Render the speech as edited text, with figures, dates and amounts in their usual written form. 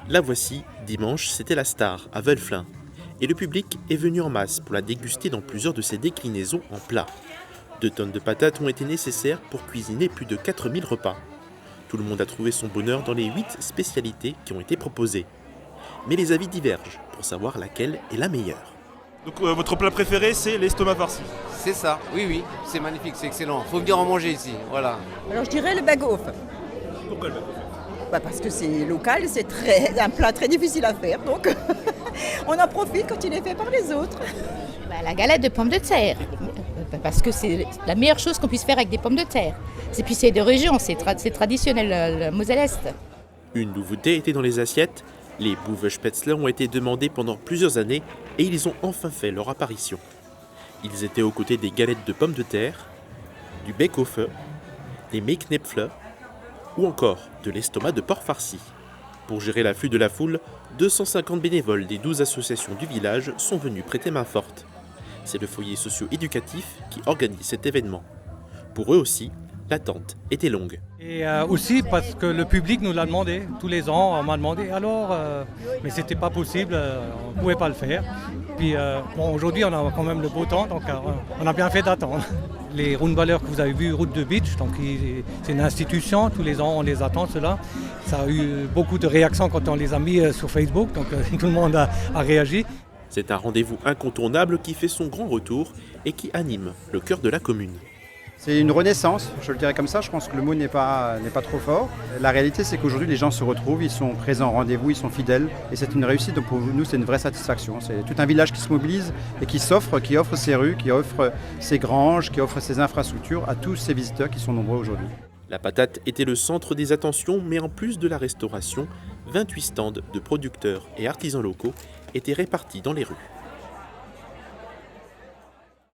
La voici, dimanche, c'était la star à Wölflin. Et le public est venu en masse pour la déguster dans plusieurs de ses déclinaisons en plat. 2 tonnes de patates ont été nécessaires pour cuisiner plus de 4000 repas. Tout le monde a trouvé son bonheur dans les 8 spécialités qui ont été proposées. Mais les avis divergent pour savoir laquelle est la meilleure. Donc votre plat préféré, c'est l'estomac farci. C'est ça, oui, c'est magnifique, c'est excellent. Faut venir en manger ici, voilà. Alors je dirais le bagouf. Pourquoi le Parce que c'est local, c'est un plat très difficile à faire, donc on en profite quand il est fait par les autres. La galette de pommes de terre, parce que c'est la meilleure chose qu'on puisse faire avec des pommes de terre. Et puis c'est de région, c'est traditionnel, le Moselle-Est. Une nouveauté était dans les assiettes. Les Bouvespätzle ont été demandés pendant plusieurs années et ils ont enfin fait leur apparition. Ils étaient aux côtés des galettes de pommes de terre, du Backofen, des Meeknäpfle ou encore de l'estomac de porc farci. Pour gérer l'afflux de la foule, 250 bénévoles des 12 associations du village sont venus prêter main forte. C'est le foyer socio-éducatif qui organise cet événement. Pour eux aussi, l'attente était longue. Et aussi parce que le public nous l'a demandé, tous les ans on m'a demandé alors, mais c'était pas possible, on ne pouvait pas le faire. Puis aujourd'hui on a quand même le beau temps, donc on a bien fait d'attendre. Les Rundballer que vous avez vus, Route de Beach, donc c'est une institution, tous les ans on les attend cela. Ça a eu beaucoup de réactions quand on les a mis sur Facebook, donc tout le monde a réagi. C'est un rendez-vous incontournable qui fait son grand retour et qui anime le cœur de la commune. C'est une renaissance, je le dirais comme ça, je pense que le mot n'est pas trop fort. La réalité c'est qu'aujourd'hui les gens se retrouvent, ils sont présents au rendez-vous, ils sont fidèles et c'est une réussite, donc pour nous c'est une vraie satisfaction. C'est tout un village qui se mobilise et qui offre ses rues, qui offre ses granges, qui offre ses infrastructures à tous ces visiteurs qui sont nombreux aujourd'hui. La patate était le centre des attentions, mais en plus de la restauration, 28 stands de producteurs et artisans locaux étaient répartis dans les rues.